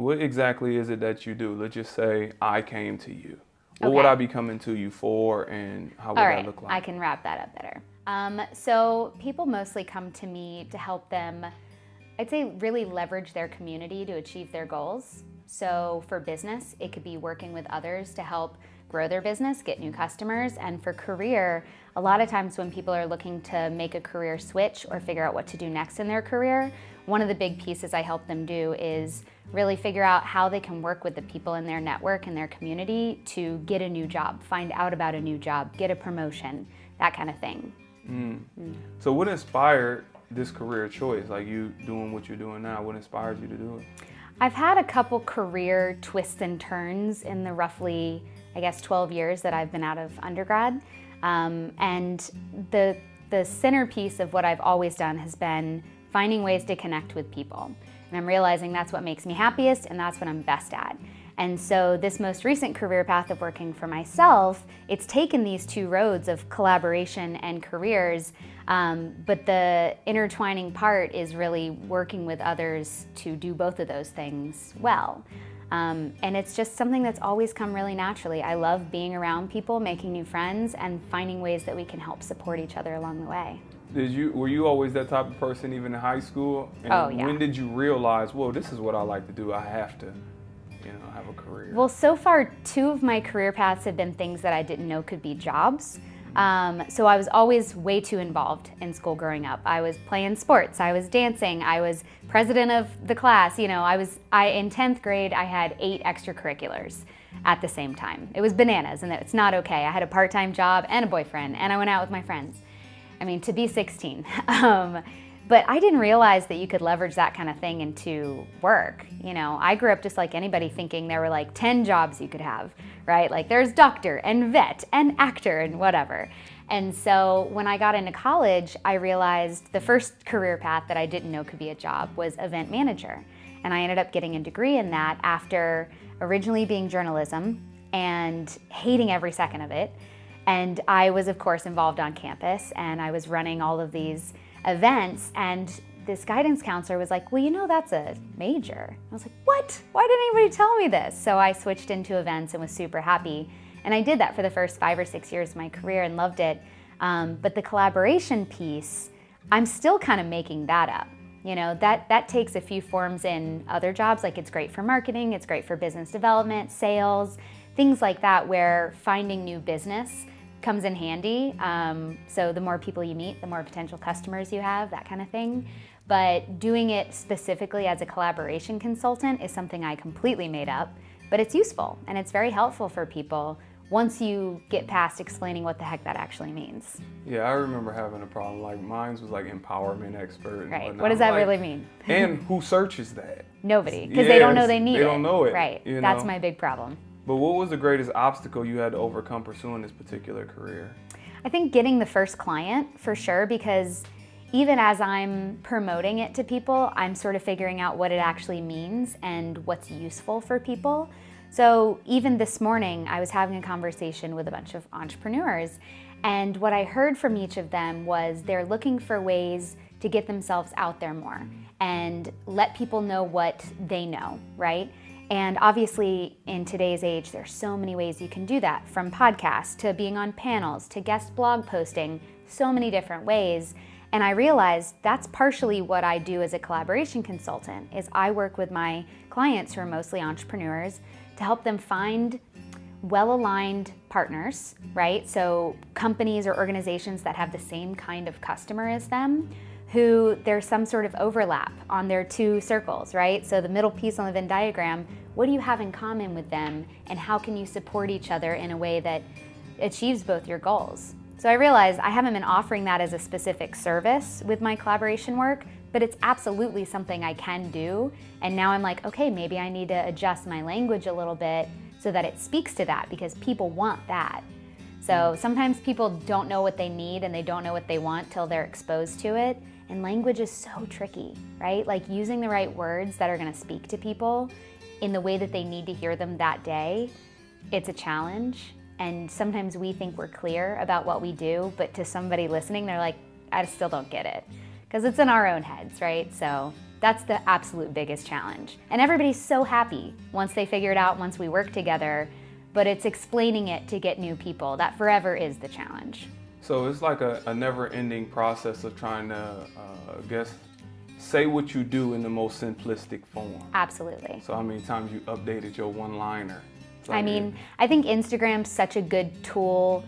what exactly is it that you do? Let's just say I came to you. What would I be coming to you for, and how would that look like? I can wrap that up better. So people mostly come to me to help them, I'd say, really leverage their community to achieve their goals. So for business, it could be working with others to help grow their business, get new customers. And for career, a lot of times when people are looking to make a career switch or figure out what to do next in their career, one of the big pieces I help them do is really figure out how they can work with the people in their network and their community to get a new job, find out about a new job, get a promotion, that kind of thing. So what inspired this career choice? Like you doing what you're doing now, what inspired you to do it? I've had a couple career twists and turns in the roughly, 12 years that I've been out of undergrad. And the centerpiece of what I've always done has been finding ways to connect with people. And I'm realizing that's what makes me happiest and that's what I'm best at. And so this most recent career path of working for myself, it's taken these two roads of collaboration and careers, but the intertwining part is really working with others to do both of those things well. And it's just something that's always come really naturally. I love being around people, making new friends, and finding ways that we can help support each other along the way. Were you always that type of person even in high school? And when did you realize, whoa, this is what I like to do, I have to have a career? Well, so far, two of my career paths have been things that I didn't know could be jobs. So I was always way too involved in school growing up. I was playing sports, I was dancing, I was president of the class. In 10th grade, I had 8 extracurriculars at the same time. It was bananas, and it's not okay. I had a part-time job and a boyfriend, and I went out with my friends. To be 16. But I didn't realize that you could leverage that kind of thing into work. I grew up just like anybody thinking there were like 10 jobs you could have, right? Like there's doctor and vet and actor and whatever. And so when I got into college, I realized the first career path that I didn't know could be a job was event manager. And I ended up getting a degree in that after originally being journalism and hating every second of it. And I was, of course, involved on campus, and I was running all of these events, and this guidance counselor was like, well, that's a major. I was like, what? Why didn't anybody tell me this? So I switched into events and was super happy. And I did that for the first 5 or 6 years of my career and loved it. But the collaboration piece, I'm still kind of making that up. That takes a few forms in other jobs. Like it's great for marketing, it's great for business development, sales, things like that, where finding new business comes in handy. So the more people you meet, the more potential customers you have, that kind of thing. But doing it specifically as a collaboration consultant is something I completely made up, but it's useful and it's very helpful for people once you get past explaining what the heck that actually means. Yeah, I remember having a problem. Like mine was like empowerment expert. And right. What does that really mean? And who searches that? Nobody, because they don't know they need it. They don't know it. Right. That's my big problem. But what was the greatest obstacle you had to overcome pursuing this particular career? I think getting the first client, for sure, because even as I'm promoting it to people, I'm sort of figuring out what it actually means and what's useful for people. So even this morning, I was having a conversation with a bunch of entrepreneurs, and what I heard from each of them was they're looking for ways to get themselves out there more and let people know what they know, right? And obviously, in today's age, there's so many ways you can do that, from podcasts to being on panels to guest blog posting, so many different ways. And I realized that's partially what I do as a collaboration consultant, is I work with my clients who are mostly entrepreneurs to help them find well-aligned partners, right? So companies or organizations that have the same kind of customer as them, who there's some sort of overlap on their two circles, right? So the middle piece on the Venn diagram, what do you have in common with them, and how can you support each other in a way that achieves both your goals? So I realized I haven't been offering that as a specific service with my collaboration work, but it's absolutely something I can do. And now I'm like, okay, maybe I need to adjust my language a little bit so that it speaks to that, because people want that. So sometimes people don't know what they need and they don't know what they want till they're exposed to it. And language is so tricky, right? Like using the right words that are gonna speak to people in the way that they need to hear them that day, it's a challenge. And sometimes we think we're clear about what we do, but to somebody listening, they're like, I still don't get it. because it's in our own heads, right? So that's the absolute biggest challenge. And everybody's so happy once they figure it out, once we work together, but it's explaining it to get new people. That forever is the challenge. So it's like a never-ending process of trying to, I guess, say what you do in the most simplistic form. Absolutely. So how many times you updated your one-liner? I mean, I think Instagram's such a good tool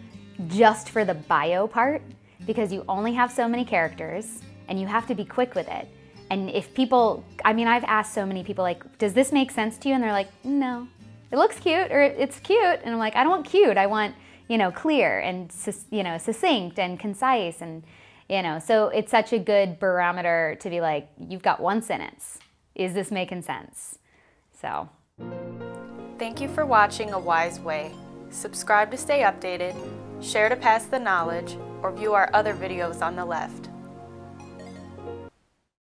just for the bio part, because you only have so many characters and you have to be quick with it. And if people, I mean, I've asked so many people, like, does this make sense to you? And they're like, no, it looks cute, or it's cute. And I'm like, I don't want cute, I want, clear and, succinct and concise. And, so it's such a good barometer to be like, you've got one sentence. Is this making sense? So. Thank you for watching A Wise Way. Subscribe to stay updated, share to pass the knowledge, or view our other videos on the left.